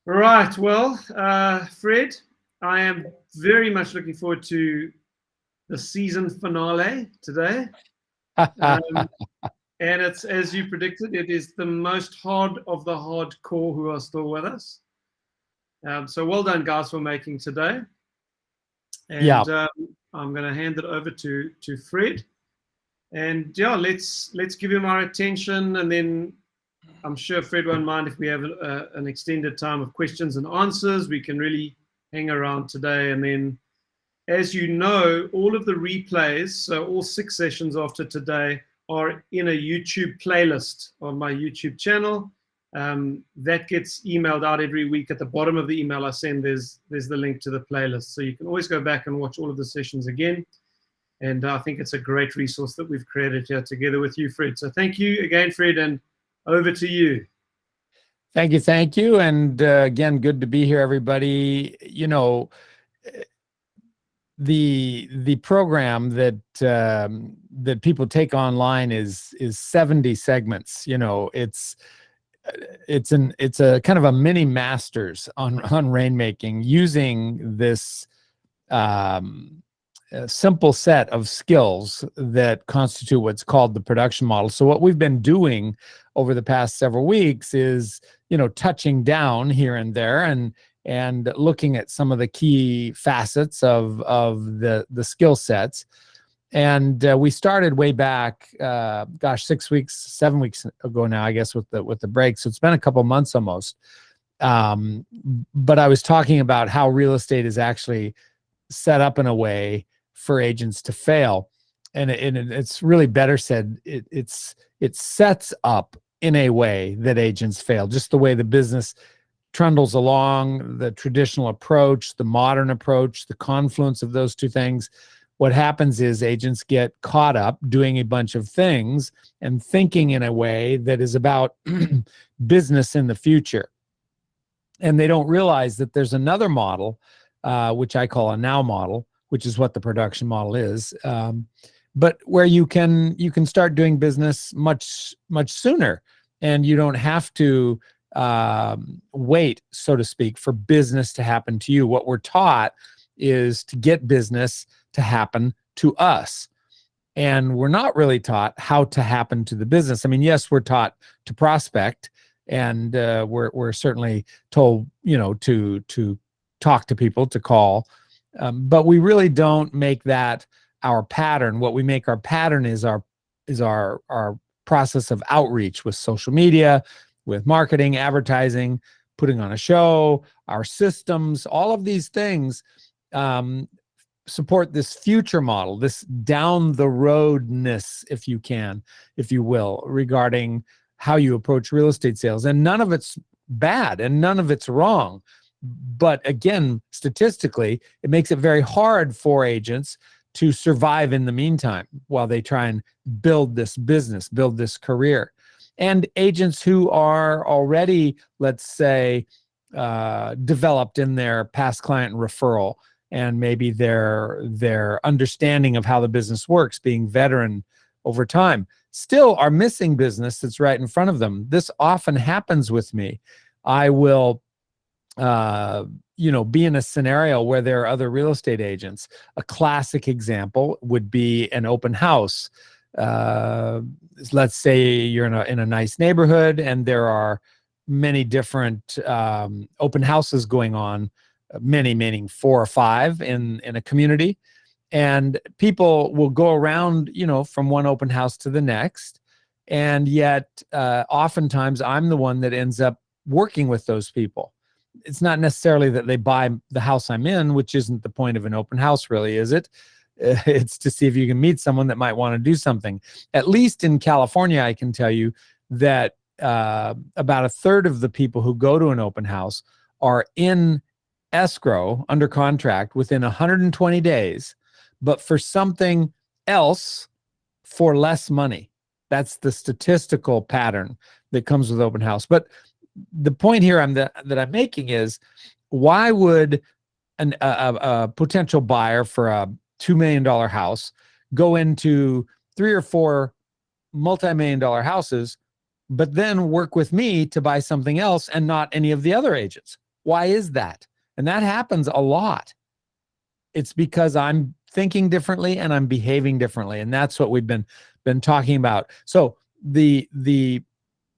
Right. Well, Fred, I am very much looking forward to the season finale today. Um, and it's, as you predicted, it is the most hard of the hardcore who are still with us. So well done, guys, for making today. Yeah. And I'm going to hand it over to Fred. And yeah, let's give him our attention, and then I'm sure Fred won't mind if we have an extended time of questions and answers. We can really hang around today. And then, as you know, all of the replays, so all 6 sessions after today, are in a YouTube playlist on my YouTube channel. That gets emailed out every week. At the bottom of the email I send, there's the link to the playlist. So you can always go back and watch all of the sessions again. And I think it's a great resource that we've created here together with you, Fred. So thank you again, Fred, and over to you. Thank you. Thank you. And again, good to be here, everybody. You know, the program that that people take online is 70 segments. You know, it's a kind of a mini masters on rainmaking using this a simple set of skills that constitute what's called the production model. So what we've been doing over the past several weeks is, you know, touching down here and there and looking at some of the key facets of the skill sets. And we started way back, 6 weeks, 7 weeks ago now, I guess, with the break. So it's been a couple months almost. But I was talking about how real estate is actually set up in a way for agents to fail, and it's really better said. It sets up in a way that agents fail. Just the way the business trundles along, the traditional approach, the modern approach, the confluence of those two things. What happens is agents get caught up doing a bunch of things and thinking in a way that is about business in the future, and they don't realize that there's another model, which I call a now model, which is what the production model is, but where you can start doing business much sooner, and you don't have to wait, so to speak, for business to happen to you. What we're taught is to get business to happen to us, and we're not really taught how to happen to the business. I mean, yes, we're taught to prospect, and we're certainly told, you know, to talk to people, to call, but we really don't make that our pattern. What we make our pattern is our process of outreach with social media, with marketing, advertising, putting on a show, our systems. All of these things support this future model, this down the roadness, if you will, regarding how you approach real estate sales. And none of it's bad and none of it's wrong. But again, statistically, it makes it very hard for agents to survive in the meantime while they try and build this business, build this career. And agents who are already, let's say, developed in their past client referral, and maybe their understanding of how the business works, being veteran over time, still are missing business that's right in front of them. This often happens with me. I will be in a scenario where there are other real estate agents. A classic example would be an open house. Let's say you're in a nice neighborhood and there are many different open houses going on, many meaning 4 or 5 in a community, and people will go around, from one open house to the next, and yet oftentimes I'm the one that ends up working with those people. It's not necessarily that they buy the house I'm in, which isn't the point of an open house, really, is it? It's to see if you can meet someone that might want to do something. At least in California, I can tell you that about a third of the people who go to an open house are in escrow under contract within 120 days, but for something else for less money. That's the statistical pattern that comes with open house. But the point here that I'm making is, why would a potential buyer for a $2 million house go into 3 or 4 multi-million-dollar houses, but then work with me to buy something else and not any of the other agents? Why is that? And that happens a lot. It's because I'm thinking differently and I'm behaving differently. And that's what we've been talking about. So the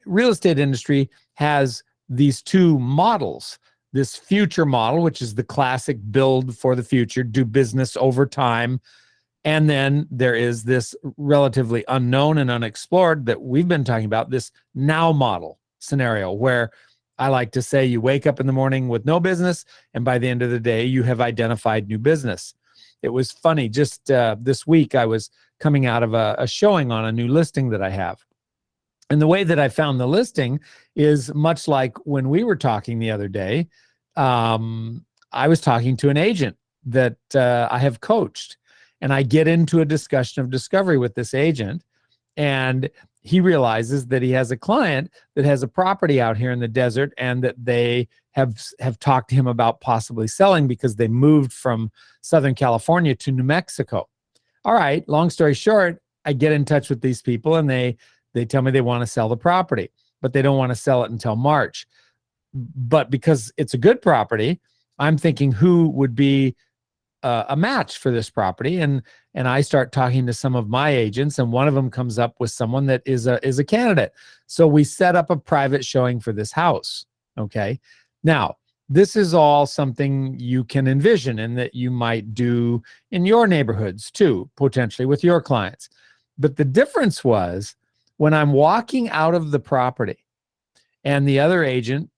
real estate industry has these two models. This future model, which is the classic build for the future, do business over time. And then there is this relatively unknown and unexplored that we've been talking about, this now model scenario, where I like to say you wake up in the morning with no business, and by the end of the day, you have identified new business. It was funny, just this week, I was coming out of a showing on a new listing that I have. And the way that I found the listing is much like when we were talking the other day. I was talking to an agent that I have coached, and I get into a discussion of discovery with this agent, and he realizes that he has a client that has a property out here in the desert, and that they have talked to him about possibly selling because they moved from Southern California to New Mexico. All right, long story short, I get in touch with these people, and they tell me they want to sell the property, but they don't want to sell it until March. But because it's a good property, I'm thinking who would be a match for this property, and I start talking to some of my agents, and one of them comes up with someone that is a candidate. So we set up a private showing for this house. Okay, now this is all something you can envision and that you might do in your neighborhoods too, potentially with your clients. But the difference was, when I'm walking out of the property and the other agent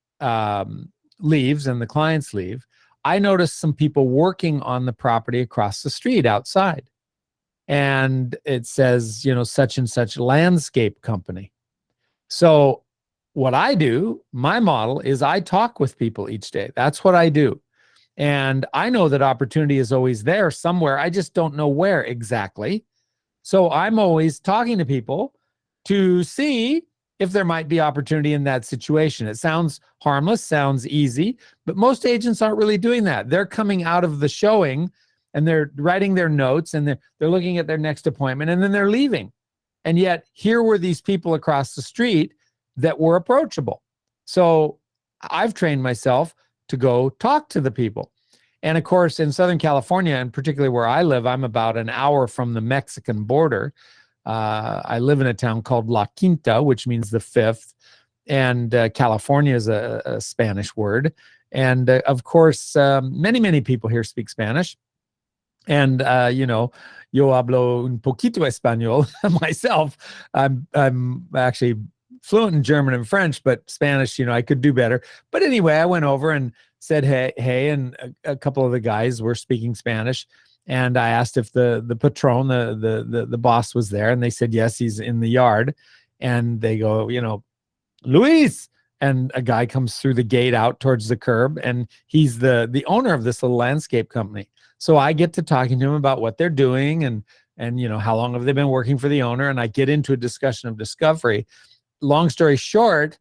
leaves and the clients leave, I noticed some people working on the property across the street outside. And it says, such and such landscape company. So what I do, my model is I talk with people each day. That's what I do. And I know that opportunity is always there somewhere. I just don't know where exactly. So I'm always talking to people to see if there might be opportunity in that situation. It sounds harmless, sounds easy, but most agents aren't really doing that. They're coming out of the showing and they're writing their notes, and they're looking at their next appointment, and then they're leaving. And yet here were these people across the street that were approachable. So I've trained myself to go talk to the people. And of course, in Southern California, and particularly where I live, I'm about an hour from the Mexican border. I live in a town called La Quinta, which means the fifth, and California is a Spanish word. And of course, many people here speak Spanish. And yo hablo un poquito español myself. I'm actually fluent in German and French, but Spanish, I could do better. But anyway, I went over and said hey, and a couple of the guys were speaking Spanish. And I asked if the patron, the boss, was there, and they said yes, he's in the yard. And they go, Luis, and a guy comes through the gate out towards the curb, and he's the owner of this little landscape company. So I get to talking to him about what they're doing, and how long have they been working for the owner, and I get into a discussion of discovery. Long story short,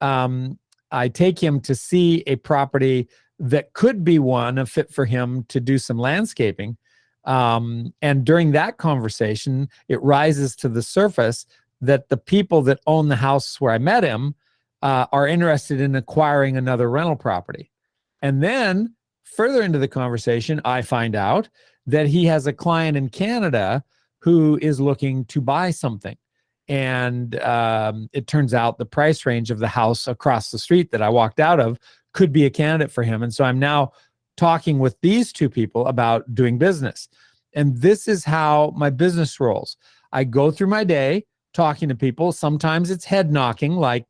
I take him to see a property that could be a fit for him to do some landscaping. And during that conversation, it rises to the surface that the people that own the house where I met him are interested in acquiring another rental property. And then further into the conversation, I find out that he has a client in Canada who is looking to buy something. And it turns out the price range of the house across the street that I walked out of could be a candidate for him. And so I'm now talking with these two people about doing business. And this is how my business rolls. I go through my day talking to people. Sometimes it's head knocking, like,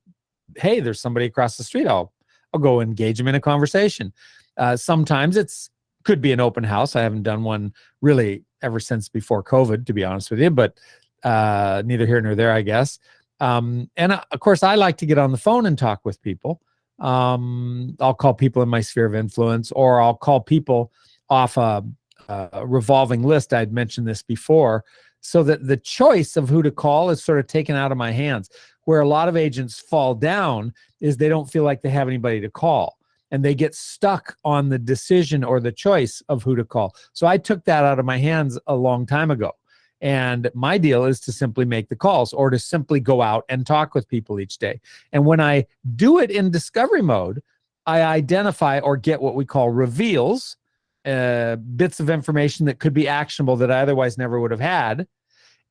hey, there's somebody across the street. I'll go engage them in a conversation. Sometimes could be an open house. I haven't done one really ever since before COVID, to be honest with you, but neither here nor there, I guess. And of course, I like to get on the phone and talk with people. I'll call people in my sphere of influence, or I'll call people off a revolving list. I'd mentioned this before, so that the choice of who to call is sort of taken out of my hands. Where a lot of agents fall down is they don't feel like they have anybody to call, and they get stuck on the decision or the choice of who to call. So I took that out of my hands a long time ago. And my deal is to simply make the calls, or to simply go out and talk with people each day. And when I do it in discovery mode, I identify or get what we call reveals, bits of information that could be actionable that I otherwise never would have had.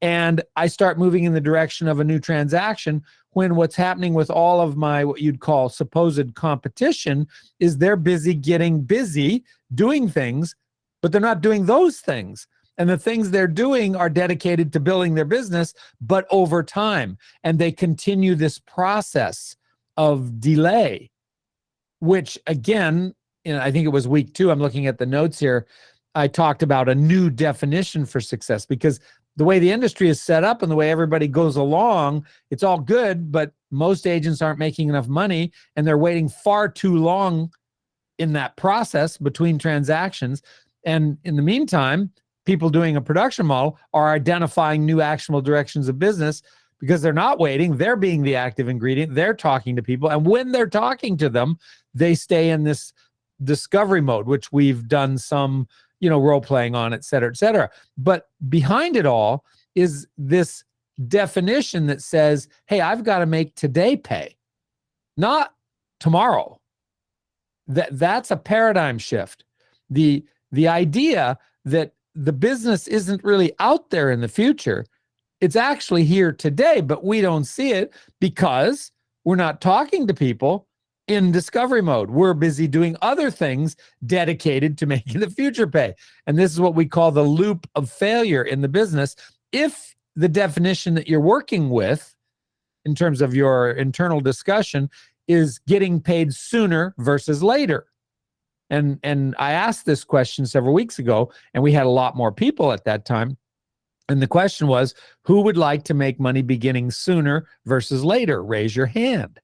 And I start moving in the direction of a new transaction when what's happening with all of my, what you'd call supposed competition, is they're busy getting busy doing things, but they're not doing those things. And the things they're doing are dedicated to building their business, but over time. And they continue this process of delay, which again, I think it was week 2, I'm looking at the notes here, I talked about a new definition for success, because the way the industry is set up and the way everybody goes along, it's all good, but most agents aren't making enough money and they're waiting far too long in that process between transactions. And in the meantime, people doing a production model are identifying new actionable directions of business because they're not waiting. They're being the active ingredient. They're talking to people. And when they're talking to them, they stay in this discovery mode, which we've done some, role playing on, et cetera, et cetera. But behind it all is this definition that says, hey, I've got to make today pay, not tomorrow. That's a paradigm shift. The idea that the business isn't really out there in the future, it's actually here today, but we don't see it because we're not talking to people in discovery mode. We're busy doing other things dedicated to making the future pay. And this is what we call the loop of failure in the business. If the definition that you're working with in terms of your internal discussion is getting paid sooner versus later. And I asked this question several weeks ago, and we had a lot more people at that time. And the question was, who would like to make money beginning sooner versus later? Raise your hand.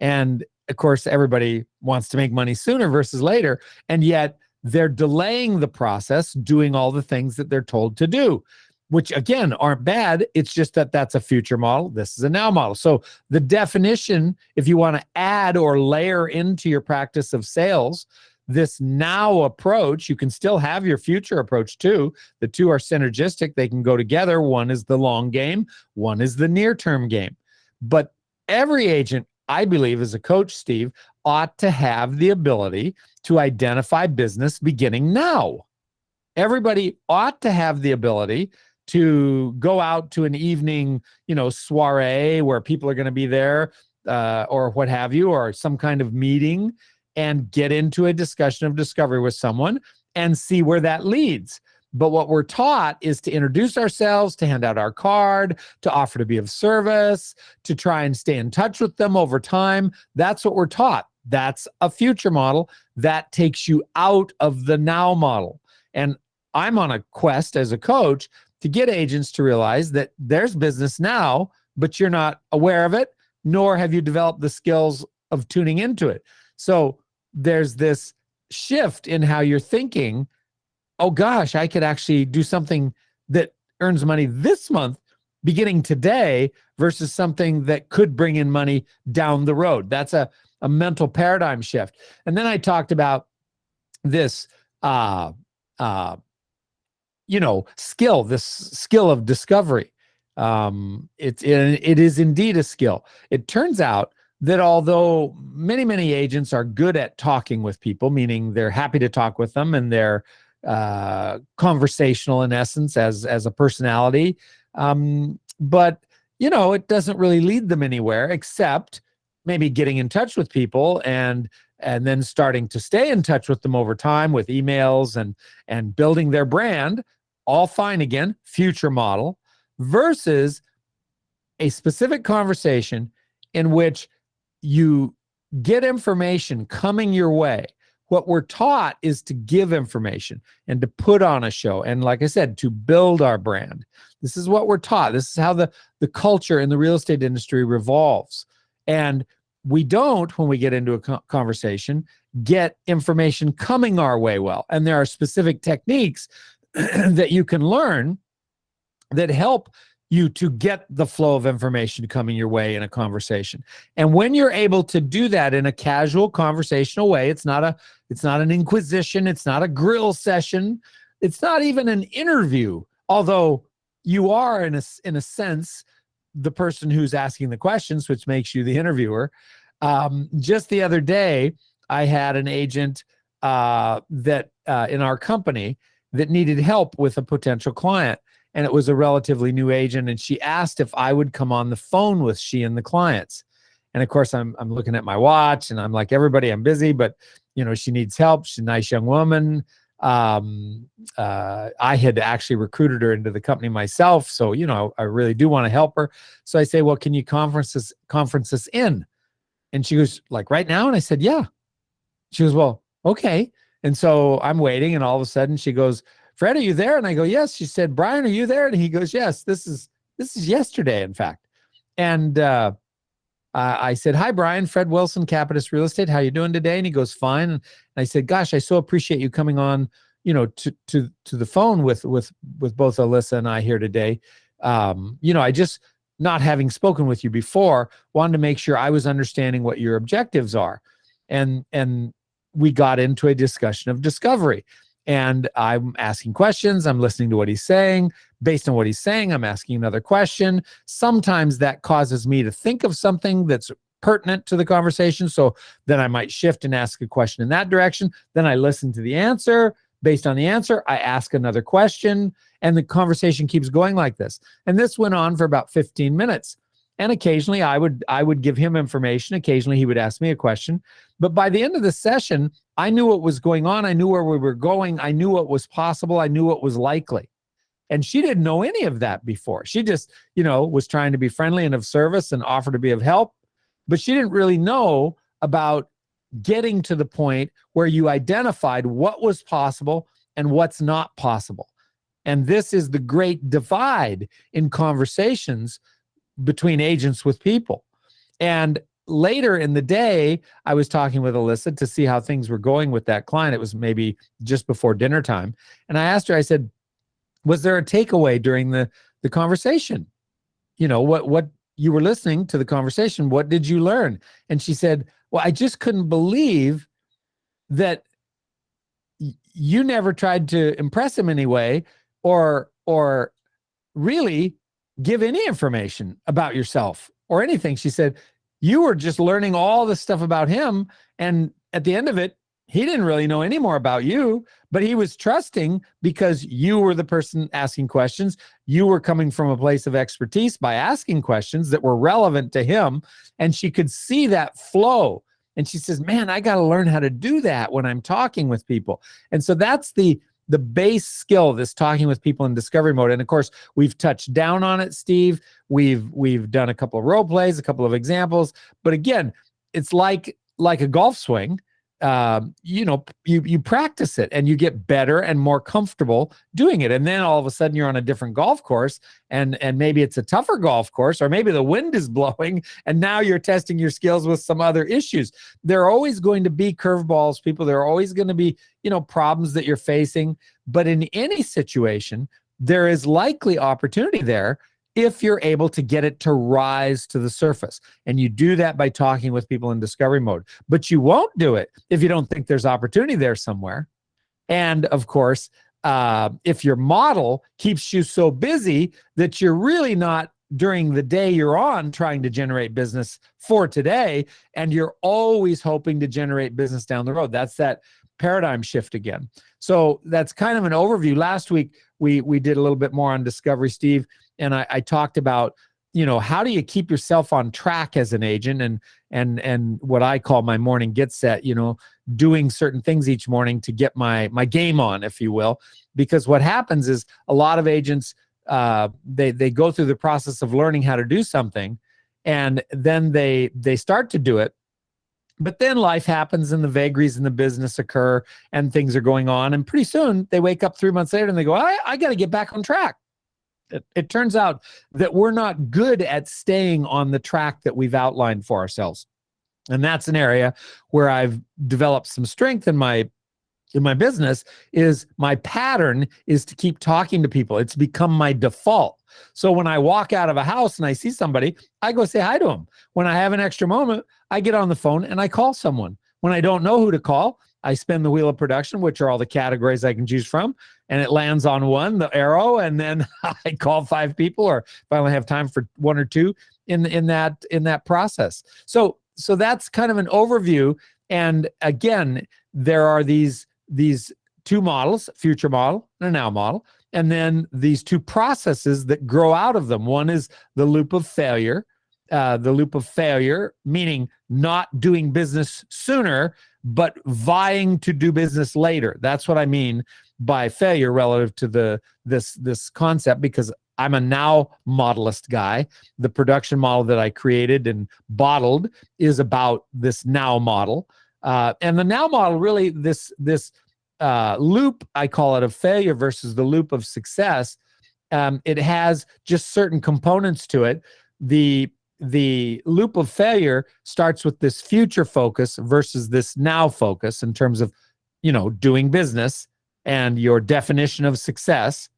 And of course, everybody wants to make money sooner versus later. And yet they're delaying the process, doing all the things that they're told to do, which again, aren't bad. It's just that that's a future model. This is a now model. So the definition, if you want to add or layer into your practice of sales, this now approach, you can still have your future approach too. The two are synergistic. They can go together. One is the long game. One is the near-term game. But every agent, I believe, as a coach, Steve, ought to have the ability to identify business beginning now. Everybody ought to have the ability to go out to an evening, soiree where people are going to be there, or what have you, or some kind of meeting, and get into a discussion of discovery with someone and see where that leads. But what we're taught is to introduce ourselves, to hand out our card, to offer to be of service, to try and stay in touch with them over time. That's what we're taught. That's a future model that takes you out of the now model. And I'm on a quest as a coach to get agents to realize that there's business now, but you're not aware of it, nor have you developed the skills of tuning into it. So there's this shift in how you're thinking. Oh gosh, I could actually do something that earns money this month, beginning today, versus something that could bring in money down the road. That's a mental paradigm shift. And then I talked about this, skill, this skill of discovery. It is indeed a skill. It turns out that although many agents are good at talking with people, meaning they're happy to talk with them and they're conversational in essence as a personality, but it doesn't really lead them anywhere except maybe getting in touch with people and then starting to stay in touch with them over time with emails and building their brand. All fine, again, future model, versus a specific conversation in which you get information coming your way. What we're taught is to give information and to put on a show. And like I said, to build our brand. This is what we're taught. This is how the culture in the real estate industry revolves. And we don't, when we get into a conversation, get information coming our way well. And there are specific techniques that you can learn that help you to get the flow of information coming your way in a conversation. And when you're able to do that in a casual conversational way, it's not an inquisition, it's not a grill session, it's not even an interview, although you are in a sense the person who's asking the questions, which makes you the interviewer. Just the other day, I had an agent that in our company that needed help with a potential client. And it was a relatively new agent. And she asked if I would come on the phone with she and the clients. And of course, I'm looking at my watch and I'm like, everybody, I'm busy, but she needs help. She's a nice young woman. I had actually recruited her into the company myself. So, I really do want to help her. So I say, well, can you conference us in? And she goes, like, right now? And I said, yeah. She goes, well, okay. And so I'm waiting, and all of a sudden she goes, Fred, are you there? And I go, yes. She said, Brian, are you there? And he goes, yes, this is yesterday, in fact. And I said, hi, Brian, Fred Wilson, Capitus Real Estate. How you doing today? And he goes, fine. And I said, gosh, I so appreciate you coming on, to the phone with both Alyssa and I here today. I just, not having spoken with you before, wanted to make sure I was understanding what your objectives are. And we got into a discussion of discovery. And I'm asking questions. I'm listening to what he's saying. Based on what he's saying, I'm asking another question. Sometimes that causes me to think of something that's pertinent to the conversation. So then I might shift and ask a question in that direction. Then I listen to the answer. Based on the answer, I ask another question. And the conversation keeps going like this. And this went on for about 15 minutes. And occasionally I would give him information. Occasionally he would ask me a question. But by the end of the session, I knew what was going on. I knew where we were going. I knew what was possible. I knew what was likely. And she didn't know any of that before. She just, was trying to be friendly and of service and offer to be of help. But she didn't really know about getting to the point where you identified what was possible and what's not possible. And this is the great divide in conversations between agents with people. And later in the day, I was talking with Alyssa to see how things were going with that client. It was maybe just before dinner time. And I asked her, I said, was there a takeaway during the conversation? What you were listening to the conversation, what did you learn? And she said, well, I just couldn't believe that you never tried to impress him anyway, or really give any information about yourself or anything. She said, you were just learning all this stuff about him. And at the end of it, he didn't really know any more about you, but he was trusting because you were the person asking questions. You were coming from a place of expertise by asking questions that were relevant to him. And she could see that flow. And she says, man, I got to learn how to do that when I'm talking with people. And so that's the base skill, this talking with people in discovery mode. And of course, we've touched down on it, Steve. We've done a couple of role plays, a couple of examples. But again, it's like a golf swing. You practice it and you get better and more comfortable doing it. And then all of a sudden you're on a different golf course and maybe it's a tougher golf course, or maybe the wind is blowing and now you're testing your skills with some other issues. There are always going to be curveballs, people. There are always going to be, problems that you're facing. But in any situation, there is likely opportunity there if you're able to get it to rise to the surface. And you do that by talking with people in discovery mode. But you won't do it if you don't think there's opportunity there somewhere. And of course, if your model keeps you so busy that you're really not, during the day you're on, trying to generate business for today, and you're always hoping to generate business down the road. That's that paradigm shift again. So that's kind of an overview. Last week, we did a little bit more on discovery, Steve. And I talked about, how do you keep yourself on track as an agent, and what I call my morning get set, doing certain things each morning to get my game on, if you will. Because what happens is a lot of agents, they go through the process of learning how to do something, and then they start to do it. But then life happens and the vagaries in the business occur and things are going on. And pretty soon they wake up 3 months later and they go, I got to get back on track. It turns out that we're not good at staying on the track that we've outlined for ourselves. And that's an area where I've developed some strength in my business. Is my pattern is to keep talking to people. It's become my default. So when I walk out of a house and I see somebody, I go say hi to them. When I have an extra moment, I get on the phone and I call someone. When I don't know who to call, I spin the wheel of production, which are all the categories I can choose from, and it lands on one, the arrow, and then I call 5 people, or if I only have time for 1 or 2 in that process. So that's kind of an overview And again, there are these two models, future model and a now model, and then these two processes that grow out of them. One is the loop of failure. The loop of failure, meaning not doing business sooner, but vying to do business later. That's what I mean by failure relative to this concept, because I'm a now modelist guy. The production model that I created and bottled is about this now model. And the now model, really, this loop, I call it, of failure versus the loop of success. It has just certain components to it. The loop of failure starts with this future focus versus this now focus in terms of, doing business and your definition of success.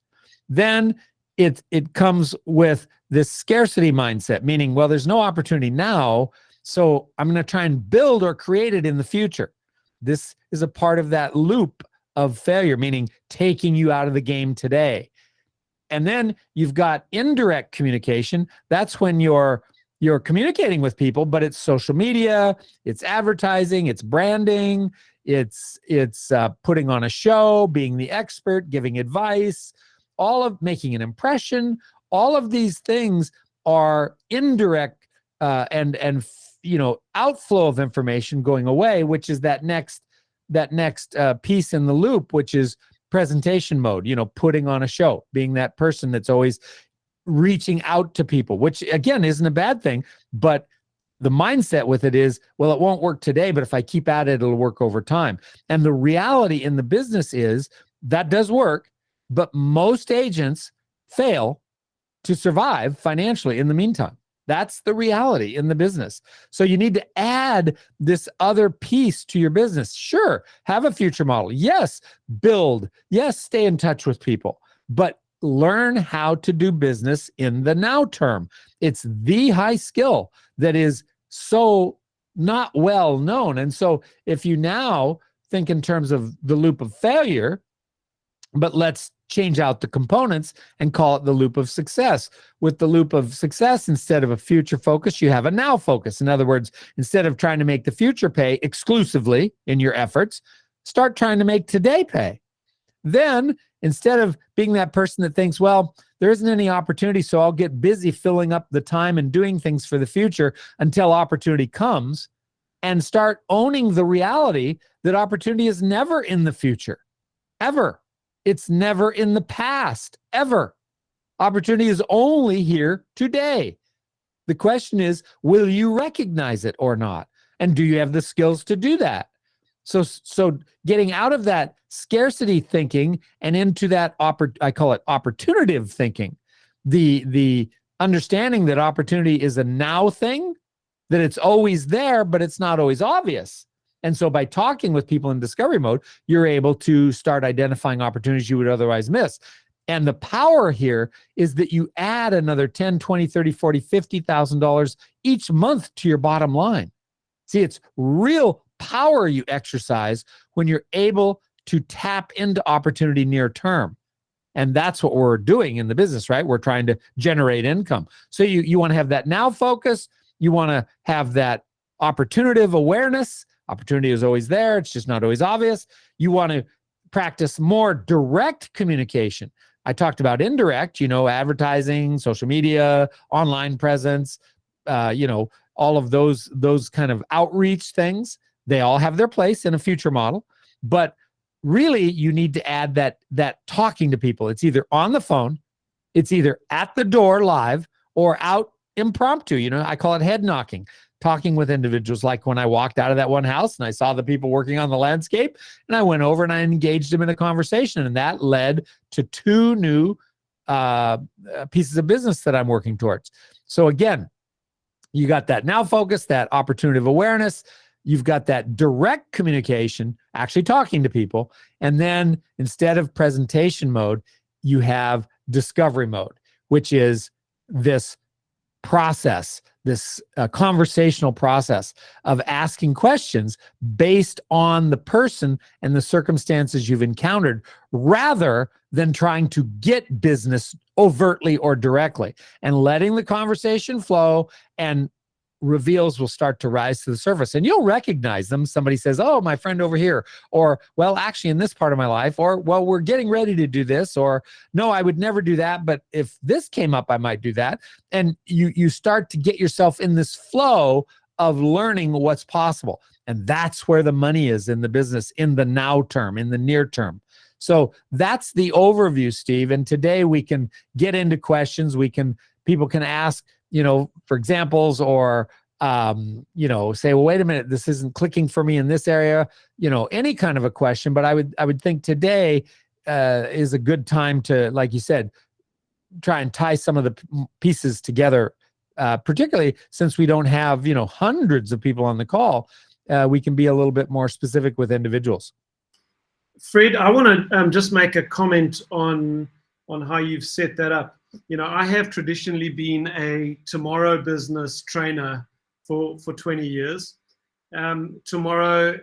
Then it comes with this scarcity mindset, meaning, well, there's no opportunity now, so I'm going to try and build or create it in the future. This is a part of that loop of failure, meaning taking you out of the game today. And then you've got indirect communication. That's when you're communicating with people, but it's social media, it's advertising, it's branding, it's putting on a show, being the expert, giving advice, all of making an impression. All of these things are indirect and outflow of information going away, which is that next piece in the loop, which is presentation mode, putting on a show, being that person that's always reaching out to people, which again isn't a bad thing, but the mindset with it is, well, it won't work today, but if I keep at it, it'll work over time. And the reality in the business is that does work, but most agents fail to survive financially in the meantime. That's the reality in the business. So you need to add this other piece to your business. Sure, have a future model. Yes, build. Yes, stay in touch with people, but learn how to do business in the now term. It's the high skill that is so not well known. And so if you now think in terms of the loop of failure, but let's change out the components and call it the loop of success. With the loop of success, instead of a future focus, you have a now focus. In other words, instead of trying to make the future pay exclusively in your efforts, start trying to make today pay. Then, instead of being that person that thinks, well, there isn't any opportunity, so I'll get busy filling up the time and doing things for the future until opportunity comes, and start owning the reality that opportunity is never in the future, ever. It's never in the past, ever. Opportunity is only here today. The question is, will you recognize it or not? And do you have the skills to do that? So getting out of that scarcity thinking and into that, I call it opportunative thinking, the understanding that opportunity is a now thing, that it's always there, but it's not always obvious. And so by talking with people in discovery mode, you're able to start identifying opportunities you would otherwise miss. And the power here is that you add another $10, $20, $30, $40, $50,000 each month to your bottom line. See, it's real power you exercise when you're able to tap into opportunity near term. And that's what we're doing in the business, right? We're trying to generate income. So you want to have that now focus. You want to have that opportunative awareness. Opportunity is always there. It's just not always obvious. You want to practice more direct communication. I talked about indirect, advertising, social media, online presence, all of those kind of outreach things. They all have their place in a future model, but really you need to add that talking to people. It's either on the phone, it's either at the door live, or out impromptu. I call it head knocking, talking with individuals. Like when I walked out of that one house and I saw the people working on the landscape, and I went over and I engaged them in a conversation, and that led to 2 new pieces of business that I'm working towards. So again, you got that now focus, that opportunity awareness. You've got that direct communication, actually talking to people. And then instead of presentation mode, you have discovery mode, which is this process, this conversational process of asking questions based on the person and the circumstances you've encountered, rather than trying to get business overtly or directly, and letting the conversation flow and reveals will start to rise to the surface, and you'll recognize them. Somebody says, oh, my friend over here, or, well, actually in this part of my life, or, well, we're getting ready to do this, or, no, I would never do that, but if this came up, I might do that. And you start to get yourself in this flow of learning what's possible. And that's where the money is in the business, in the now term, in the near term. So that's the overview, Steve. And today we can get into questions. People can ask, for examples, or, say, well, wait a minute, this isn't clicking for me in this area, any kind of a question. But I would think today is a good time to, like you said, try and tie some of the pieces together, particularly since we don't have, hundreds of people on the call. We can be a little bit more specific with individuals. Fred, I want to just make a comment on how you've set that up. I have traditionally been a tomorrow business trainer for 20 years. Tomorrow,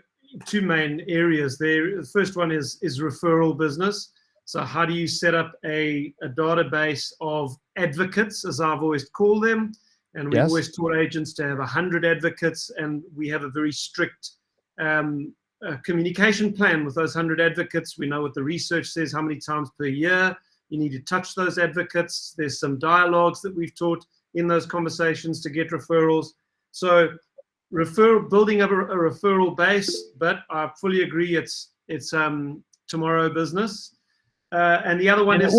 two main areas there. The first one is referral business. So how do you set up a database of advocates, as I've always called them? And we've always taught agents to have 100 advocates, and we have a very strict communication plan with those 100 advocates. We know what the research says, how many times per year you need to touch those advocates. There's some dialogues that we've taught in those conversations to get referrals. So building up a referral base, but I fully agree it's tomorrow business. And the other one is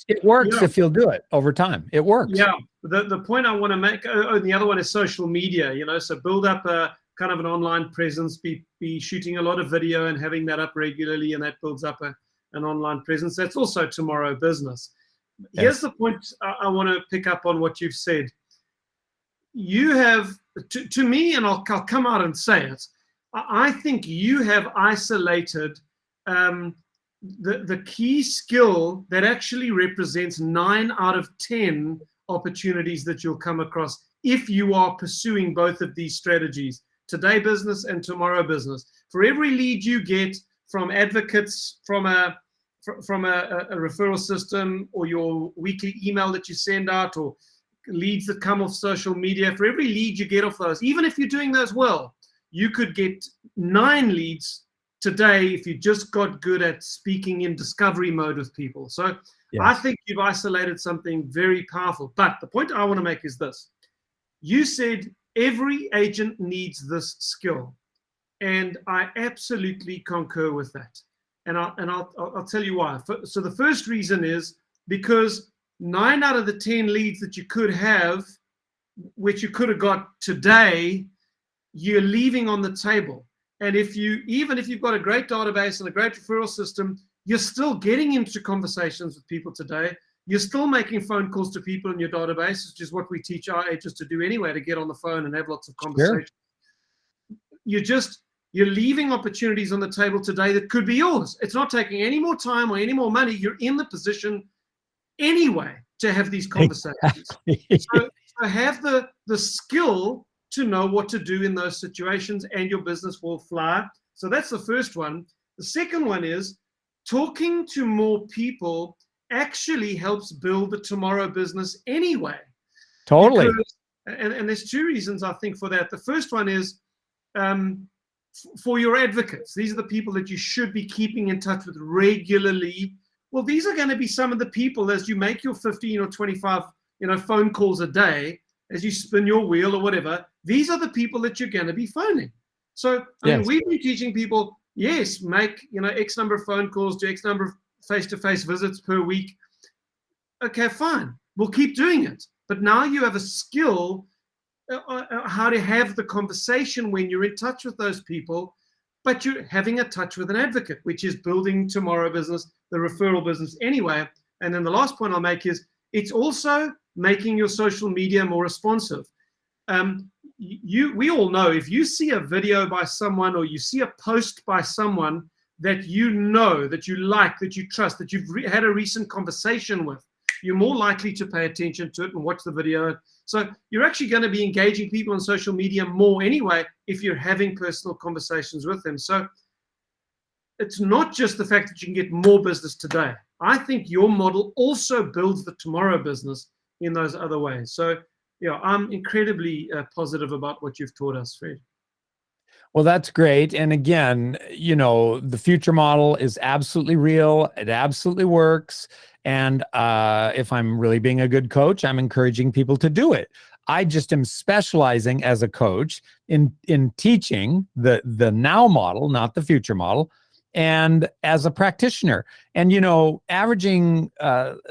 it works if you'll do it over time. It works. Yeah. The point I want to make, the other one is social media, so build up a kind of an online presence, be shooting a lot of video and having that up regularly, and that builds up an online presence. That's also tomorrow business. Yes. Here's the point I want to pick up on what you've said. You have, to me, and I'll come out and say it, I think you have isolated the key skill that actually represents 9 out of 10 opportunities that you'll come across if you are pursuing both of these strategies, today business and tomorrow business. For every lead you get from advocates, from a referral system, or your weekly email that you send out, or leads that come off social media, for every lead you get off those, even if you're doing those well, you could get 9 leads today if you just got good at speaking in discovery mode with people. So yes. I think you've isolated something very powerful. But the point I want to make is this. You said every agent needs this skill, and I absolutely concur with that. And I'll tell you why. So the first reason is because 9 out of the 10 leads that you could have, which you could have got today, you're leaving on the table. And even if you've got a great database and a great referral system, you're still getting into conversations with people today. You're still making phone calls to people in your database, which is what we teach our agents to do anyway, to get on the phone and have lots of conversations. Sure. You're leaving opportunities on the table today that could be yours. It's not taking any more time or any more money. You're in the position anyway to have these conversations. So have the skill to know what to do in those situations, and your business will fly. So that's the first one. The second one is talking to more people actually helps build the tomorrow business anyway. Totally. And there's 2 reasons I think for that. The first one is for your advocates. These are the people that you should be keeping in touch with regularly. Well, these are going to be some of the people, as you make your 15 or 25 phone calls a day, as you spin your wheel or whatever, these are the people that you're going to be phoning. So I mean, we've been teaching people, yes, make X number of phone calls, do X number of face-to-face visits per week. Okay, fine. We'll keep doing it. But now you have a skill how to have the conversation when you're in touch with those people, but you're having a touch with an advocate, which is building tomorrow business, the referral business anyway. And then the last point I'll make is it's also making your social media more responsive. We all know if you see a video by someone, or you see a post by someone that that you like, that you trust, that you've had a recent conversation with, you're more likely to pay attention to it and watch the video. So you're actually going to be engaging people on social media more anyway if you're having personal conversations with them. So it's not just the fact that you can get more business today. I think your model also builds the tomorrow business in those other ways. So Yeah, I'm incredibly positive about what you've taught us, Fred. Well, that's great. And again, the future model is absolutely real. It absolutely works. And if I'm really being a good coach, I'm encouraging people to do it. I just am specializing as a coach in teaching the now model, not the future model, and as a practitioner. And averaging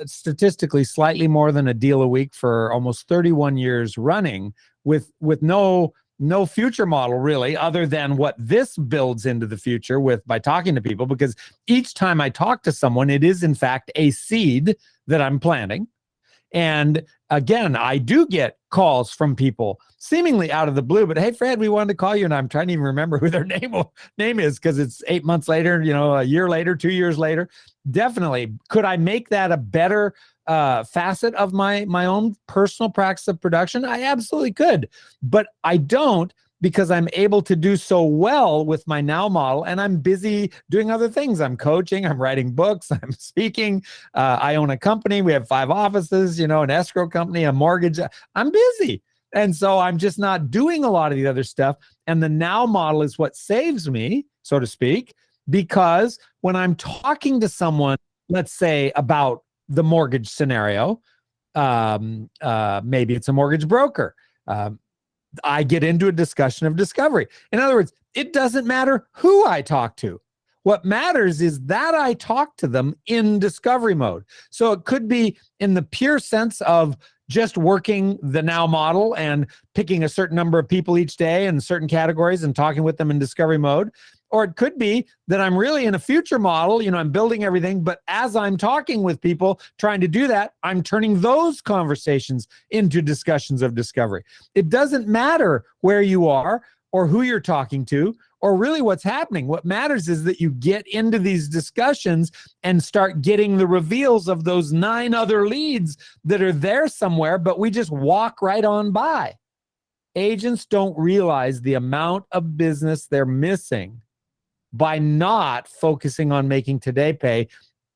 statistically slightly more than a deal a week for almost 31 years running with no future model really, other than what this builds into the future by talking to people, because each time I talk to someone, it is in fact a seed that I'm planting. And again, I do get calls from people seemingly out of the blue, but hey, Fred, we wanted to call you. And I'm trying to even remember who their name is, because it's 8 months later, a year later, 2 years later. Definitely. Could I make that a better facet of my own personal practice of production? I absolutely could, but I don't, because I'm able to do so well with my now model, and I'm busy doing other things. I'm coaching, I'm writing books, I'm speaking. I own a company. We have 5 offices, an escrow company, a mortgage. I'm busy. And so I'm just not doing a lot of the other stuff. And the now model is what saves me, so to speak, because when I'm talking to someone, let's say about the mortgage scenario, maybe it's a mortgage broker. I get into a discussion of discovery. In other words, it doesn't matter who I talk to. What matters is that I talk to them in discovery mode. So it could be in the pure sense of just working the now model and picking a certain number of people each day in certain categories and talking with them in discovery mode. Or it could be that I'm really in a future model, I'm building everything, but as I'm talking with people trying to do that, I'm turning those conversations into discussions of discovery. It doesn't matter where you are or who you're talking to or really what's happening. What matters is that you get into these discussions and start getting the reveals of those 9 other leads that are there somewhere, but we just walk right on by. Agents don't realize the amount of business they're missing by not focusing on making today pay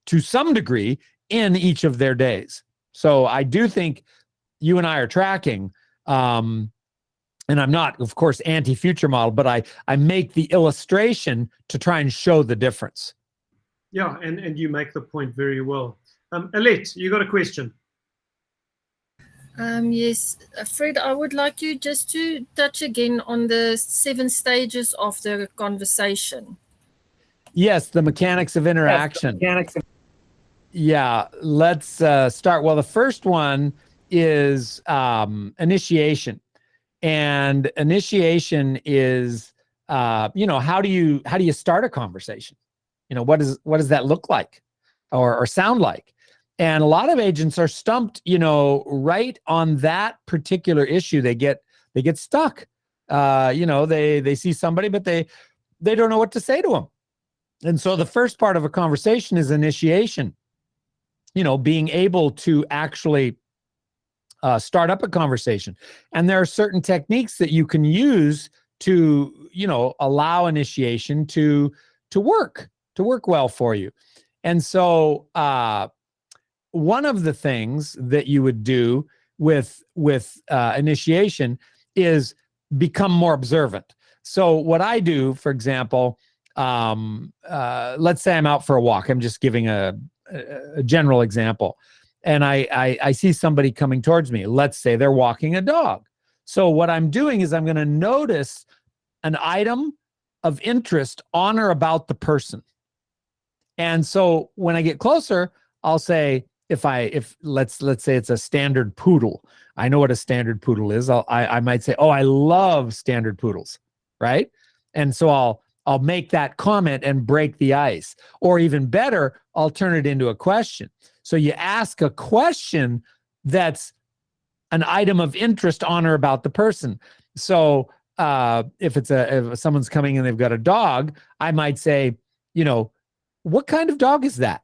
to some degree in each of their days. So I do think you and I are tracking, and I'm not, of course, anti-future model, but I make the illustration to try and show the difference. Yeah, and you make the point very well. Alette, you got a question? Yes, Fred, I would like you just to touch again on the 7 stages of the conversation. Yes, the mechanics of interaction. Yeah, let's start. Well, the first one is initiation. And initiation is, how do you start a conversation? What does that look like or sound like? And a lot of agents are stumped, right on that particular issue. They get stuck. They see somebody, but they don't know what to say to them. And so the first part of a conversation is initiation. Being able to actually start up a conversation. And there are certain techniques that you can use to, allow initiation to work well for you. And so one of the things that you would do with initiation is become more observant. So what I do, for example, let's say I'm out for a walk. I'm just giving a general example. And I see somebody coming towards me. Let's say they're walking a dog. So what I'm doing is I'm going to notice an item of interest on or about the person. And so when I get closer, I'll say, if let's say it's a standard poodle. I know what a standard poodle is. I might say, oh, I love standard poodles, right? And so I'll make that comment and break the ice. Or even better, I'll turn it into a question. So you ask a question that's an item of interest on or about the person. So if someone's coming and they've got a dog, I might say, what kind of dog is that?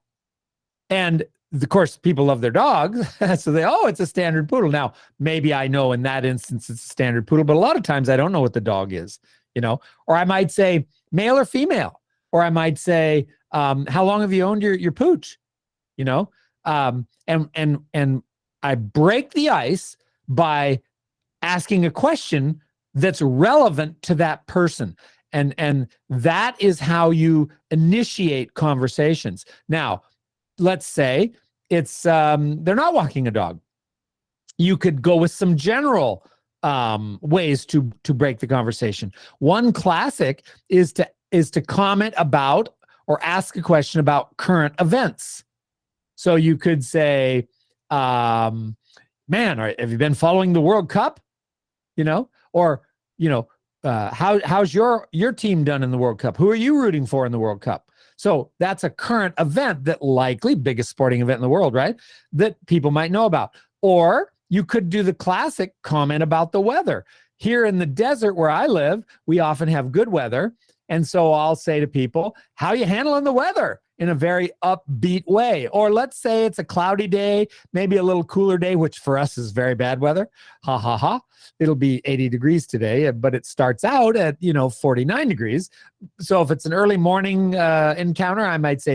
And of course, people love their dogs. So it's a standard poodle. Now, maybe I know in that instance it's a standard poodle, but a lot of times I don't know what the dog is, or I might say male or female, or I might say, how long have you owned your pooch? And I break the ice by asking a question that's relevant to that person. And that is how you initiate conversations. Now, let's say it's they're not walking a dog. You could go with some general ways to break the conversation. One classic is to comment about or ask a question about current events. So you could say, man, have you been following the World Cup? Or how's your team done in the World Cup? Who are you rooting for in the World Cup? So that's a current event that likely biggest sporting event in the world, right? That people might know about. Or you could do the classic comment about the weather. Here in the desert where I live, we often have good weather. And so I'll say to people, how are you handling the weather? In a very upbeat way. Or let's say it's a cloudy day, maybe a little cooler day, which for us is very bad weather. Ha, ha, ha. It'll be 80 degrees today, but it starts out at, 49 degrees. So if it's an early morning encounter, I might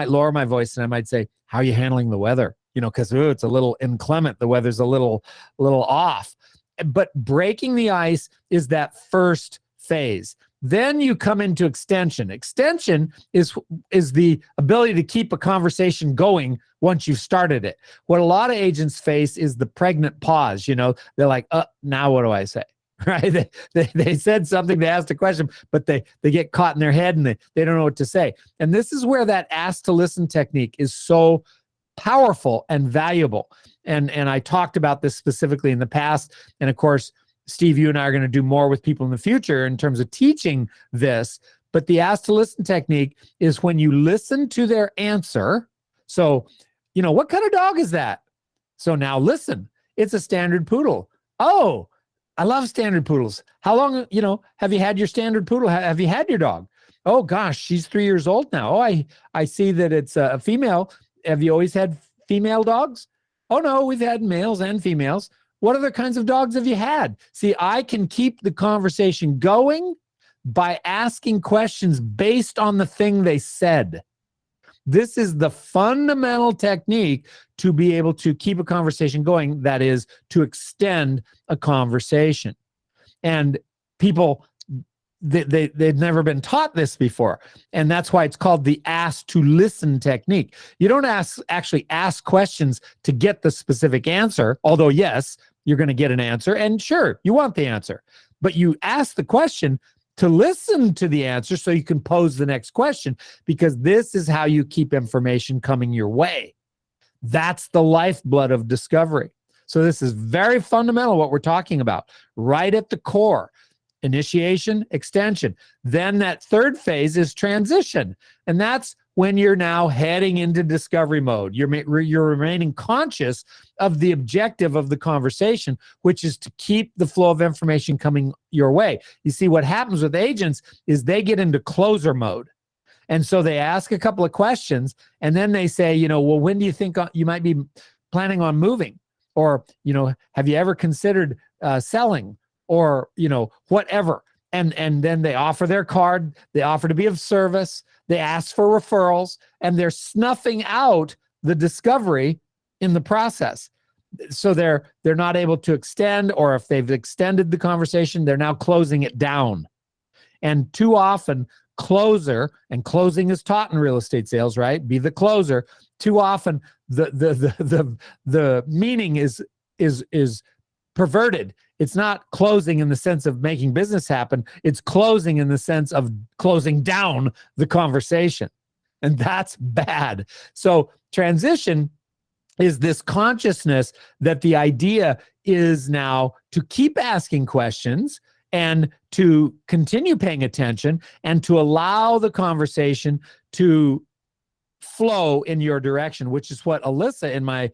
lower my voice and I might say, how are you handling the weather? Because it's a little inclement. The weather's a little off. But breaking the ice is that first phase. Then you come into extension. Extension is the ability to keep a conversation going once you've started it. What a lot of agents face is the pregnant pause. They're like, now what do I say? Right? They said something, they asked a question, but they get caught in their head and they don't know what to say. And this is where that ask to listen technique is so powerful and valuable. And I talked about this specifically in the past. And of course, Steve, you and I are going to do more with people in the future in terms of teaching this. But the ask to listen technique is when you listen to their answer. So, what kind of dog is that? So now listen, it's a standard poodle. Oh, I love standard poodles. How long, have you had your standard poodle? Have you had your dog? Oh gosh, she's 3 years old now. Oh, I see that it's a female. Have you always had female dogs? Oh no, we've had males and females. What other kinds of dogs have you had? See, I can keep the conversation going by asking questions based on the thing they said. This is the fundamental technique to be able to keep a conversation going, that is, to extend a conversation. And people, they've never been taught this before. And that's why it's called the ask to listen technique. You don't actually ask questions to get the specific answer, although yes, you're going to get an answer. And sure, you want the answer. But you ask the question to listen to the answer so you can pose the next question, because this is how you keep information coming your way. That's the lifeblood of discovery. So this is very fundamental, what we're talking about, right at the core. Initiation, extension. Then that third phase is transition. And that's when you're now heading into discovery mode. You're remaining conscious of the objective of the conversation, which is to keep the flow of information coming your way. You see, what happens with agents is they get into closer mode. And so they ask a couple of questions and then they say, well, when do you think you might be planning on moving? Or, have you ever considered selling? Or, whatever. And then they offer their card, they offer to be of service, they ask for referrals, and they're snuffing out the discovery in the process. So they're not able to extend, or if they've extended the conversation, they're now closing it down. And too often, closing is taught in real estate sales, right? Be the closer. Too often, the meaning is perverted. It's not closing in the sense of making business happen. It's closing in the sense of closing down the conversation. And that's bad. So transition is this consciousness that the idea is now to keep asking questions and to continue paying attention and to allow the conversation to flow in your direction, which is what Alyssa in my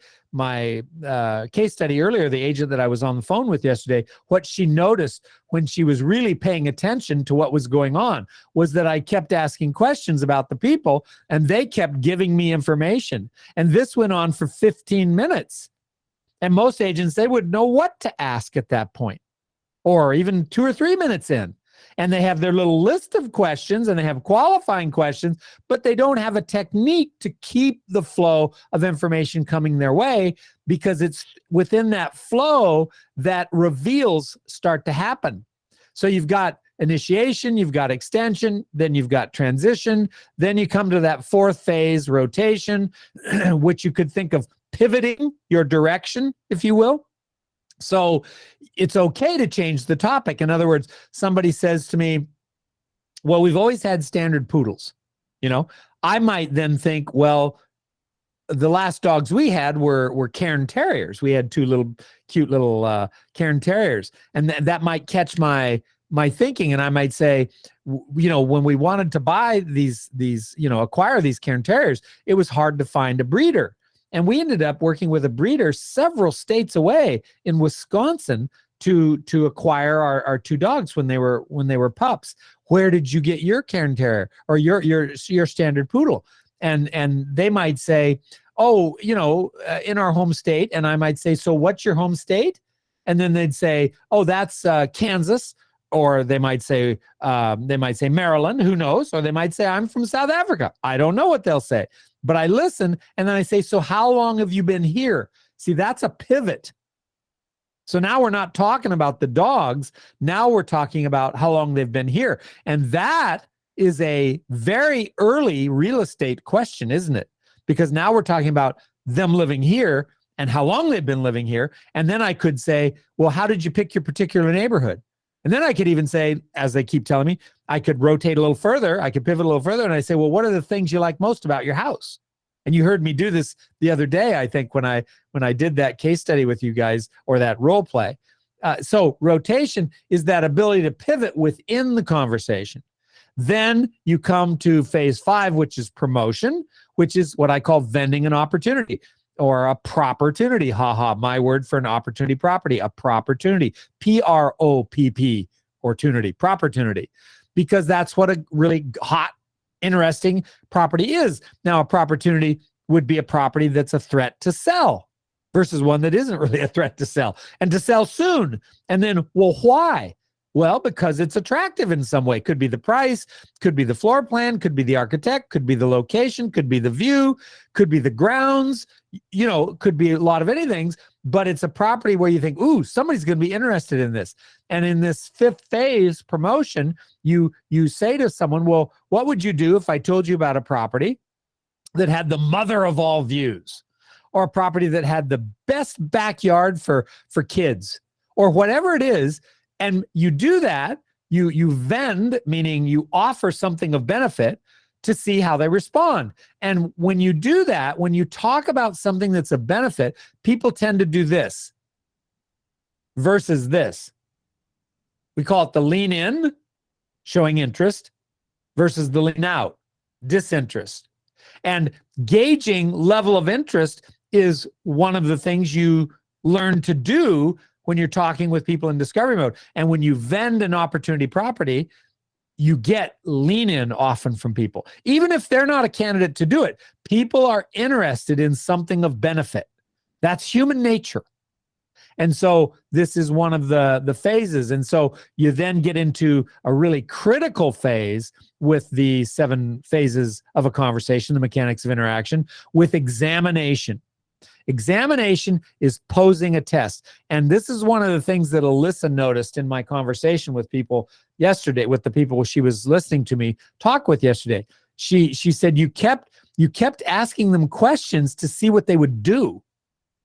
case study earlier, the agent that I was on the phone with yesterday, what she noticed when she was really paying attention to what was going on was that I kept asking questions about the people and they kept giving me information. And this went on for 15 minutes. And most agents, they would know what to ask at that point, or even 2 or 3 minutes in. and they have their little list of questions and they have qualifying questions, but they don't have a technique to keep the flow of information coming their way, because it's within that flow that reveals start to happen. So you've got initiation, you've got extension, then you've got transition, then you come to that fourth phase, rotation, which you could think of pivoting your direction, if you will. So it's okay to change the topic. In other words, somebody says to me, well, we've always had standard poodles. I might then think, well, the last dogs we had were Cairn Terriers. We had two cute little Cairn Terriers. And that might catch my thinking. And I might say, when we wanted to buy these acquire these Cairn Terriers, it was hard to find a breeder. And we ended up working with a breeder several states away in Wisconsin to acquire our two dogs when they were pups. Where did you get your Cairn Terrier or your standard poodle? And they might say, oh, in our home state. And I might say, so what's your home state? And then they'd say, oh, that's Kansas. Or they might say Maryland, who knows? Or they might say, I'm from South Africa. I don't know what they'll say. But I listen, and then I say, so how long have you been here? See, that's a pivot. So now we're not talking about the dogs. Now we're talking about how long they've been here. And that is a very early real estate question, isn't it? Because now we're talking about them living here and how long they've been living here. And then I could say, well, how did you pick your particular neighborhood? And then I could even say, as they keep telling me, I could rotate a little further. I could pivot a little further. And I say, well, what are the things you like most about your house? And you heard me do this the other day, I think, when I did that case study with you guys, or that role play. So rotation is that ability to pivot within the conversation. Then you come to phase 5, which is promotion, which is what I call vending an opportunity. Or a propertunity, my word for an opportunity property, a propertunity, PROPP, opportunity, propertunity, because that's what a really hot, interesting property is. Now, a propertunity would be a property that's a threat to sell versus one that isn't really a threat to sell, and to sell soon. And then, well, why? Well, because it's attractive in some way. Could be the price, could be the floor plan, could be the architect, could be the location, could be the view, could be the grounds, could be a lot of anything, but it's a property where you think, ooh, somebody's going to be interested in this. And in this 5th phase, promotion, you say to someone, well, what would you do if I told you about a property that had the mother of all views, or a property that had the best backyard for kids, or whatever it is? And you do that, you vend, meaning you offer something of benefit to see how they respond. And when you do that, when you talk about something that's a benefit, people tend to do this versus this. We call it the lean in, showing interest, versus the lean out, disinterest. And gauging level of interest is one of the things you learn to do when you're talking with people in discovery mode. And when you vend an opportunity property, you get lean in often from people. Even if they're not a candidate to do it, people are interested in something of benefit. That's human nature. And so this is one of the phases. And so you then get into a really critical phase with the 7 phases of a conversation, the mechanics of interaction, with examination. Examination is posing a test. And this is one of the things that Alyssa noticed in my conversation with people yesterday, with the people she was listening to me talk with yesterday. She said, you kept asking them questions to see what they would do.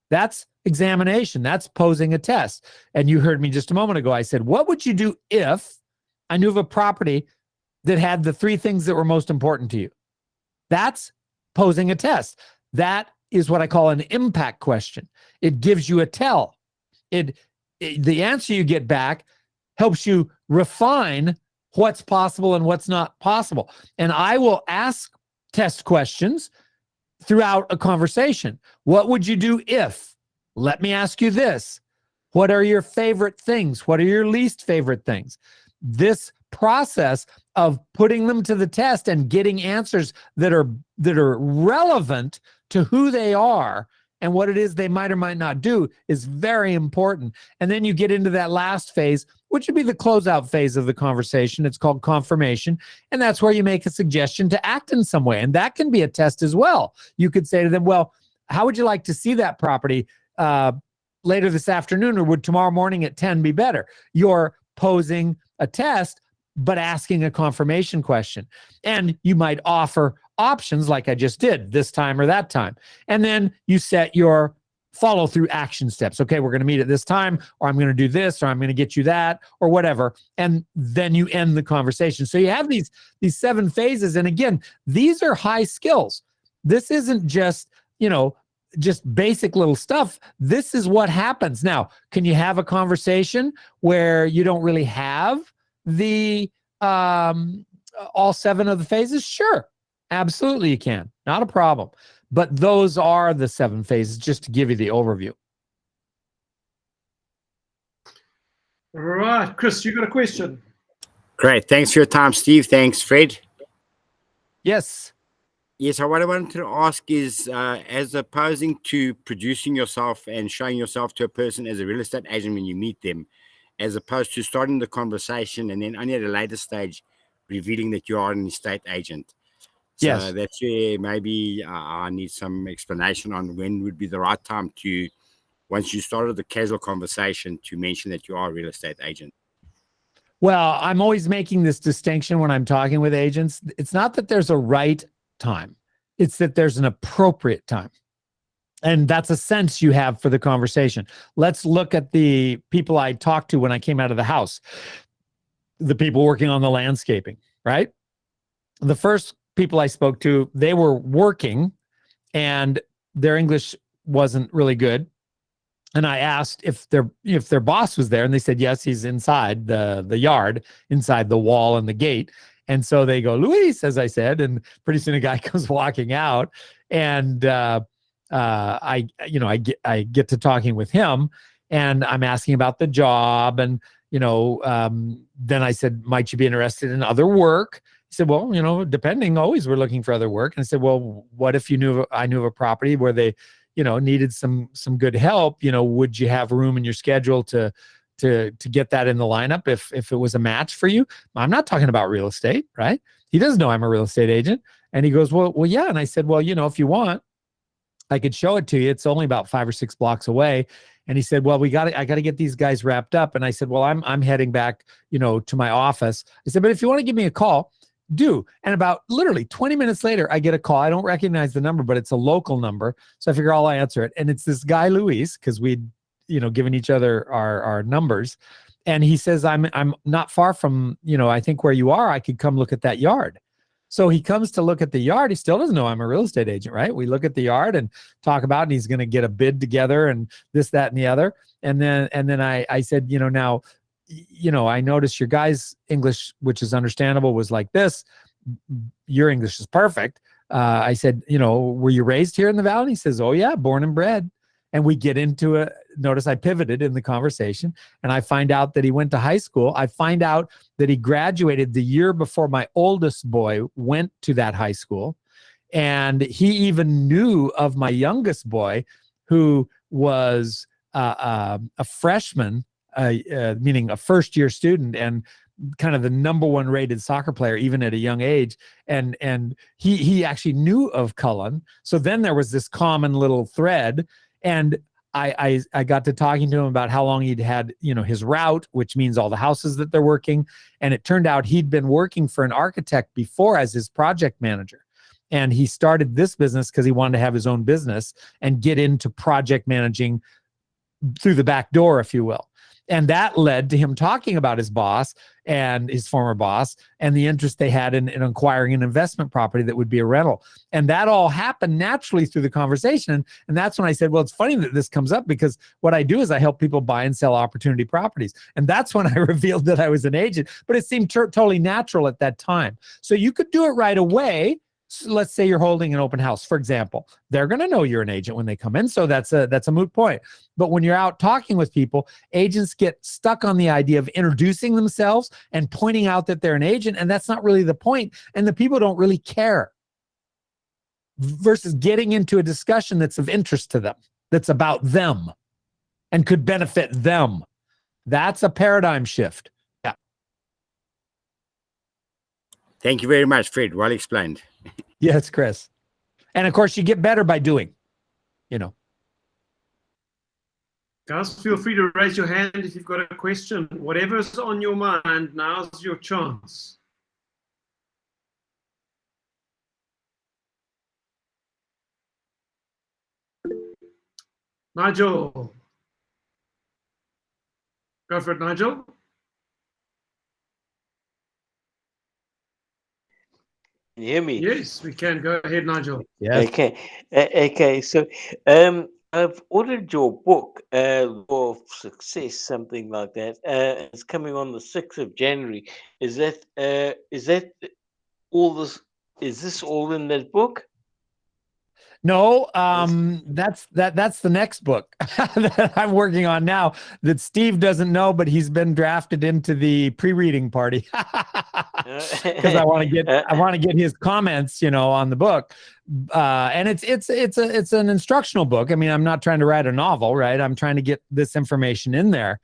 That's examination. That's posing a test. And you heard me just a moment ago. I said, what would you do if I knew of a property that had the 3 things that were most important to you? That's posing a test. That is what I call an impact question. It gives you a tell. The answer you get back helps you refine what's possible and what's not possible. And I will ask test questions throughout a conversation. What would you do if? Let me ask you this. What are your favorite things? What are your least favorite things? This process of putting them to the test and getting answers that are relevant to who they are and what it is they might or might not do is very important. And then you get into that last phase, which would be the closeout phase of the conversation. It's called confirmation. And that's where you make a suggestion to act in some way. And that can be a test as well. You could say to them, well, how would you like to see that property later this afternoon, or would tomorrow morning at 10 be better? You're posing a test, but asking a confirmation question. And you might offer options like I just did, this time or that time. And then you set your follow through action steps. Okay, we're going to meet at this time, or I'm going to do this, or I'm going to get you that, or whatever. And then you end the conversation. So you have these 7 phases. And again, these are high skills. This isn't just, just basic little stuff. This is what happens. Now, can you have a conversation where you don't really have the all 7 of the phases? Sure, absolutely you can. Not a problem. But those are the 7 phases, just to give you the overview. All right, Chris, you got a question? Great. Thanks for your time, Steve. Thanks, Fred. Yes. Yes, what I wanted to ask is, as opposing to producing yourself and showing yourself to a person as a real estate agent when you meet them, as opposed to starting the conversation and then only at a later stage revealing that you are an estate agent. So Yes. that's where maybe I need some explanation on when would be the right time to, once you started the casual conversation, to mention that you are a real estate agent. Well, I'm always making this distinction when I'm talking with agents. It's not that there's a right time. It's that there's an appropriate time. And that's a sense you have for the conversation. Let's look at the people I talked to when I came out of the house. The people working on the landscaping, right? The first people I spoke to, they were working and their English wasn't really good. And I asked if their boss was there, and they said, yes, he's inside the yard, inside the wall and the gate. And so they go, Luis, as I said, and pretty soon a guy comes walking out, and I get to talking with him, and I'm asking about the job, and then I said, might you be interested in other work? He said, well, depending, always we're looking for other work. And I said, well, what if I knew of a property where they, needed some good help? Would you have room in your schedule to get that in the lineup if it was a match for you? I'm not talking about real estate, right? He doesn't know I'm a real estate agent. And he goes, well, yeah. And I said, well, if you want, I could show it to you. It's only about 5 or 6 blocks away. And he said, well, I got to get these guys wrapped up. And I said, well, I'm heading back, to my office. I said, but if you want to give me a call, do. And about literally 20 minutes later, I get a call. I don't recognize the number, but it's a local number. So I figure I'll answer it. And it's this guy, Luis, because we'd, given each other our numbers. And he says, I'm not far from, I think where you are, I could come look at that yard. So he comes to look at the yard. He still doesn't know I'm a real estate agent, right? We look at the yard and talk about, and he's going to get a bid together and this, that, and the other. And then I said, now, I noticed your guy's English, which is understandable, was like this. Your English is perfect. I said, were you raised here in the Valley? He says, oh yeah, born and bred. And we get into it. Notice I pivoted in the conversation, and I find out that he went to high school. I find out that he graduated the year before my oldest boy went to that high school. And he even knew of my youngest boy, who was a freshman, meaning a first-year student, and kind of the number 1 rated soccer player, even at a young age. And he actually knew of Cullen. So then there was this common little thread. And I got to talking to him about how long he'd had, his route, which means all the houses that they're working. And it turned out he'd been working for an architect before as his project manager. And he started this business because he wanted to have his own business and get into project managing through the back door, if you will. And that led to him talking about his boss and his former boss and the interest they had in acquiring an investment property that would be a rental. And that all happened naturally through the conversation. And that's when I said, well, it's funny that this comes up, because what I do is I help people buy and sell opportunity properties. And that's when I revealed that I was an agent, but it seemed totally natural at that time. So you could do it right away. So let's say you're holding an open house, for example. They're going to know you're an agent when they come in, so that's a moot point. But when you're out talking with people, agents get stuck on the idea of introducing themselves and pointing out that they're an agent, and that's not really the point, and the people don't really care. Versus getting into a discussion that's of interest to them, that's about them, and could benefit them. That's a paradigm shift. Yeah. Thank you very much, Fred. Well explained. Yes, Chris. And of course, you get better by doing, you know. Guys, feel free to raise your hand if you've got a question. Whatever's on your mind, now's your chance. Nigel. Go for it, Nigel. Can you hear me? Yes, we can. Go ahead, Nigel. Yes. Okay. Okay. So, I've ordered your book, Law of Success, something like that. It's coming on the 6th of January. Is that all this? Is this all in that book? No, that's the next book that I'm working on now that Steve doesn't know, but he's been drafted into the pre-reading party because I want to get his comments, you know, on the book. And it's an instructional book. I mean, I'm not trying to write a novel, right? I'm trying to get this information in there.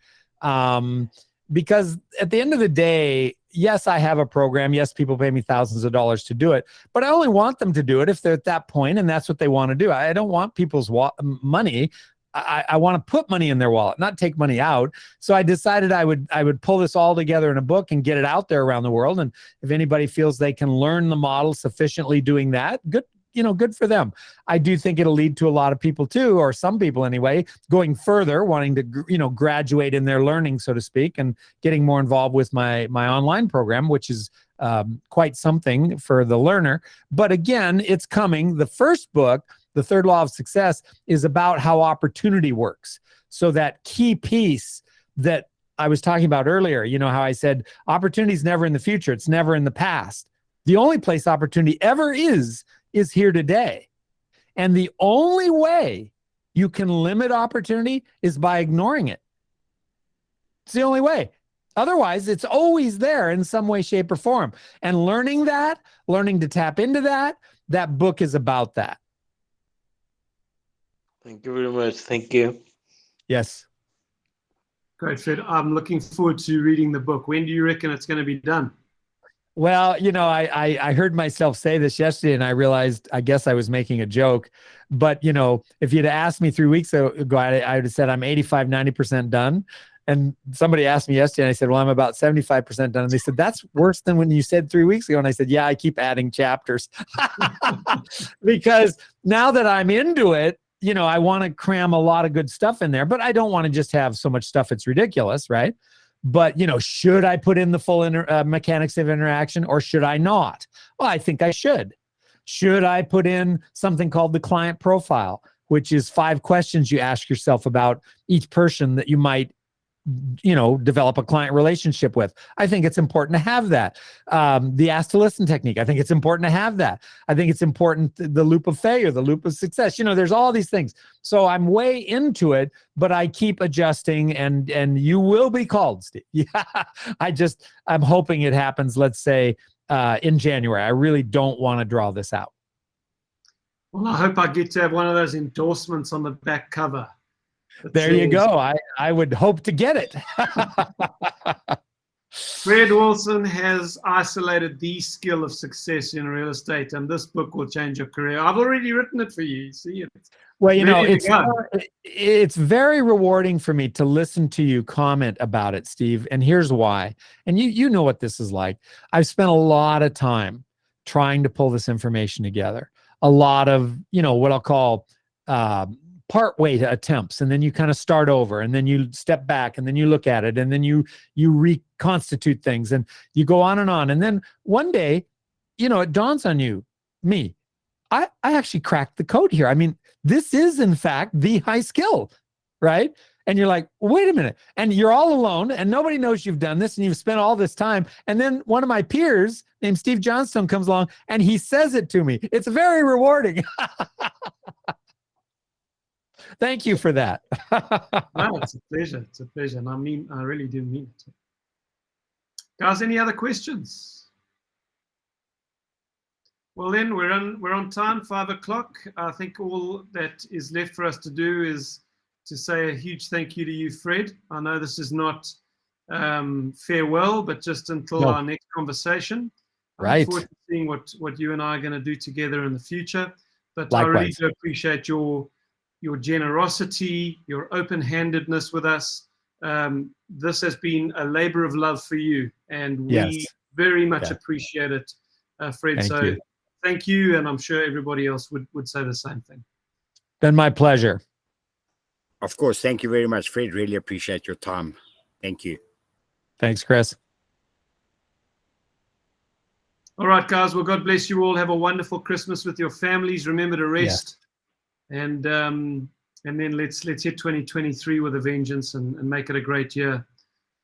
Because at the end of the day, yes, I have a program. Yes, people pay me thousands of dollars to do it, but I only want them to do it if they're at that point and that's what they want to do. I don't want people's money. I want to put money in their wallet, not take money out. So I decided I would pull this all together in a book and get it out there around the world. And if anybody feels they can learn the model sufficiently doing that, good. You know, good for them. I do think it'll lead to a lot of people too, or some people anyway, going further, wanting to, you know, graduate in their learning, so to speak, and getting more involved with my online program, which is quite something for the learner. But again, it's coming. The first book, The Third Law of Success, is about how opportunity works. So that key piece that I was talking about earlier, you know, how I said opportunity is never in the future. It's never in the past. The only place opportunity ever is here today. And the only way you can limit opportunity is by ignoring it. It's the only way. Otherwise, it's always there in some way, shape, or form. And learning to tap into that book is about that. Thank you very much. Thank you. Yes. Great, Fred. I'm looking forward to reading the book. When do you reckon it's going to be done? Well, you know, I heard myself say this yesterday and I realized, I guess I was making a joke, but you know, if you'd asked me 3 weeks ago, I would have said I'm 85, 90% done. And somebody asked me yesterday and I said, well, I'm about 75% done. And they said, that's worse than when you said 3 weeks ago. And I said, yeah, I keep adding chapters because now that I'm into it, you know, I want to cram a lot of good stuff in there, but I don't want to just have so much stuff. It's ridiculous. Right. But, you know, should I put in the full mechanics of interaction or should I not? Well, I think I should. Should I put in something called the client profile, which is 5 questions you ask yourself about each person that you might, you know, develop a client relationship with? I think it's important to have that. The ask to listen technique. I think it's important to have that. I think it's important, the loop of failure, the loop of success. You know, there's all these things. So I'm way into it, but I keep adjusting and you will be called, Steve. Yeah. I'm hoping it happens, let's say, in January. I really don't want to draw this out. Well, I hope I get to have one of those endorsements on the back cover. There you go. I would hope to get it. Fred Wilson has isolated the skill of success in real estate, and this book will change your career. I've already written it for you. See it. Well, you know, it's very rewarding for me to listen to you comment about it, Steve. And here's why. And you know what this is like. I've spent a lot of time trying to pull this information together. A lot of, you know, what I'll call part-way attempts, and then you kind of start over, and then you step back, and then you look at it, and then you reconstitute things, and you go on. And then one day, you know, it dawns on you, I actually cracked the code here. I mean, this is in fact the high skill, right? And you're like, wait a minute. And you're all alone and nobody knows you've done this and you've spent all this time. And then one of my peers named Steve Johnstone comes along and he says it to me. It's very rewarding. Thank you for that. No, it's a pleasure. It's a pleasure. And I really do mean it. Guys, any other questions? Well, then we're on time, 5 o'clock. I think all that is left for us to do is to say a huge thank you to you, Fred. I know this is not farewell, but just until No. our next conversation. I Right. look forward to seeing what you and I are going to do together in the future. But I really Likewise. do appreciate your generosity, your open-handedness with us. This has been a labor of love for you, and we Yes. very much Yeah. appreciate it, Fred. Thank So you. thank you, and I'm sure everybody else would say the same thing. Been my pleasure. Of course. Thank you very much, Fred. Really appreciate your time. Thank you. Thanks, Chris. All right, guys. Well, God bless you all. Have a wonderful Christmas with your families. Remember to rest, and then let's hit 2023 with a vengeance and make it a great year.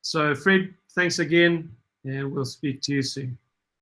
So, Fred, thanks again, and we'll speak to you soon.